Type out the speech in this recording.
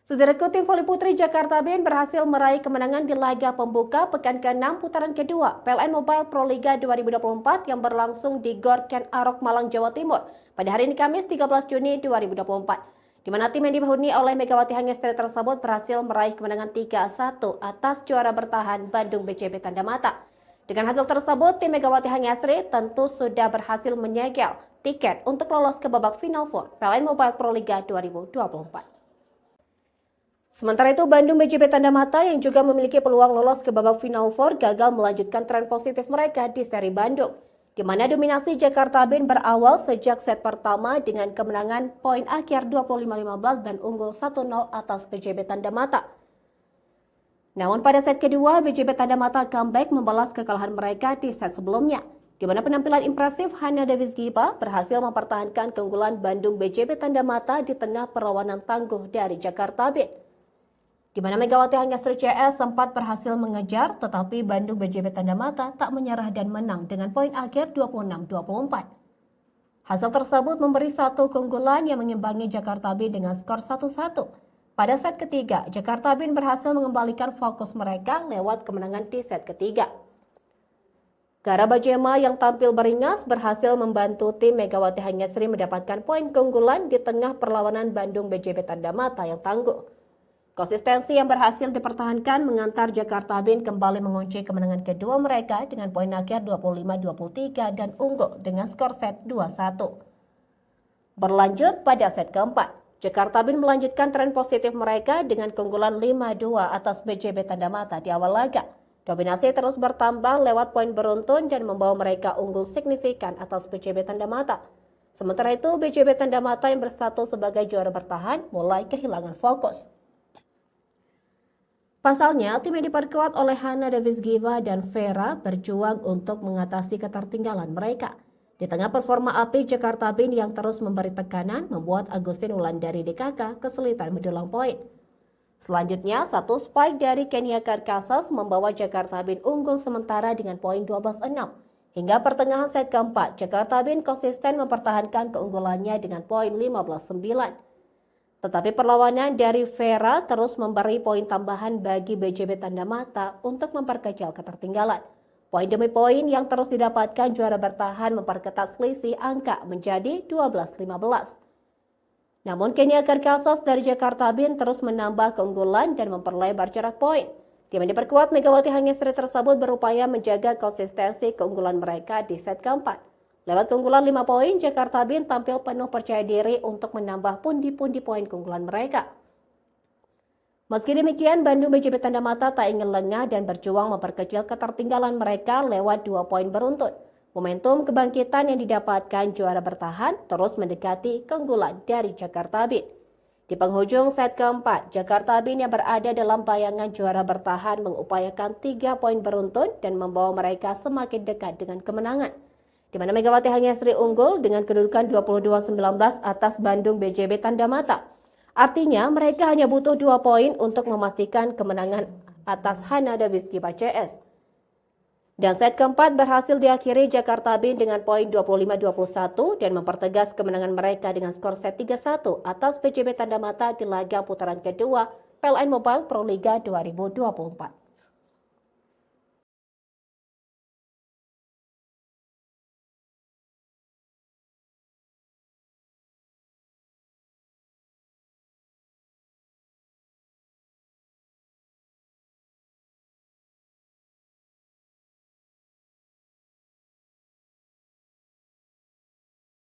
Saudaraku, tim voli putri Jakarta Band berhasil meraih kemenangan di laga pembuka pekan ke-6 putaran kedua PLN Mobile Pro Liga 2024 yang berlangsung di Gor Ken Arok, Malang, Jawa Timur pada hari ini Kamis 13 Juni 2024. Di mana tim yang dihuni oleh Megawati Hangestri tersebut berhasil meraih kemenangan 3-1 atas juara bertahan Bandung BJB Tanda Mata. Dengan hasil tersebut, tim Megawati Hangestri tentu sudah berhasil menyegel tiket untuk lolos ke babak Final Four PLN Mobile Pro Liga 2024. Sementara itu, Bandung BJB Tanda Mata yang juga memiliki peluang lolos ke babak Final Four gagal melanjutkan tren positif mereka di seri Bandung, di mana dominasi Jakarta Band berawal sejak set pertama dengan kemenangan poin akhir 25-15 dan unggul 1-0 atas BJB Tanda Mata. Namun pada set kedua, BJB Tanda Mata comeback membalas kekalahan mereka di set sebelumnya, di mana penampilan impresif Hana Davis Giba berhasil mempertahankan keunggulan Bandung BJB Tanda Mata di tengah perlawanan tangguh dari Jakarta Band. Di mana Megawati Hangestri CS sempat berhasil mengejar, tetapi Bandung BJB Tanda Mata tak menyerah dan menang dengan poin akhir 26-24. Hasil tersebut memberi satu keunggulan yang mengimbangi Jakarta Band dengan skor 1-1. Pada set ketiga, Jakarta Band berhasil mengembalikan fokus mereka lewat kemenangan di set ketiga. Gara Bajema yang tampil beringas berhasil membantu tim Megawati Hangestri mendapatkan poin keunggulan di tengah perlawanan Bandung BJB Tanda Mata yang tangguh. Konsistensi yang berhasil dipertahankan mengantar Jakarta Band kembali mengunci kemenangan kedua mereka dengan poin akhir 25-23 dan unggul dengan skor set 2-1. Berlanjut pada set keempat, Jakarta Band melanjutkan tren positif mereka dengan keunggulan 5-2 atas BJB Tanda Mata di awal laga. Dominasi terus bertambah lewat poin beruntun dan membawa mereka unggul signifikan atas BJB Tanda Mata. Sementara itu, BJB Tanda Mata yang berstatus sebagai juara bertahan mulai kehilangan fokus. Pasalnya, tim yang diperkuat oleh Hana Davis Giva dan Vera berjuang untuk mengatasi ketertinggalan mereka. Di tengah performa api Jakarta Band yang terus memberi tekanan membuat Agustin Wulandari DKK kesulitan mendulang poin. Selanjutnya, satu spike dari Kenia Karkasas membawa Jakarta Band unggul sementara dengan poin 12-6. Hingga pertengahan set keempat, Jakarta Band konsisten mempertahankan keunggulannya dengan poin 15-9. Tetapi perlawanan dari Vera terus memberi poin tambahan bagi BJB Tanda Mata untuk memperkecil ketertinggalan. Poin demi poin yang terus didapatkan juara bertahan memperketat selisih angka menjadi 12-15. Namun Kenia Karkasas dari Jakarta Band terus menambah keunggulan dan memperlebar jarak poin. Tim yang diperkuat Megawati Hangestri tersebut berupaya menjaga konsistensi keunggulan mereka di set keempat. Lewat keunggulan 5 poin, Jakarta Band tampil penuh percaya diri untuk menambah pundi-pundi poin keunggulan mereka. Meski demikian, Bandung BJB Tanda Mata tak ingin lengah dan berjuang memperkecil ketertinggalan mereka lewat 2 poin beruntun. Momentum kebangkitan yang didapatkan juara bertahan terus mendekati keunggulan dari Jakarta Band. Di penghujung set keempat, Jakarta Band yang berada dalam bayangan juara bertahan mengupayakan 3 poin beruntun dan membawa mereka semakin dekat dengan kemenangan. Di mana Megawati Hangestri unggul dengan kedudukan 22-19 atas Bandung BJB Tanda Mata. Artinya mereka hanya butuh 2 poin untuk memastikan kemenangan atas Hana Davis Giba CS. Dan set keempat berhasil diakhiri Jakarta Band dengan poin 25-21 dan mempertegas kemenangan mereka dengan skor set 3-1 atas BJB Tanda Mata di laga putaran kedua PLN Mobile Pro Liga 2024.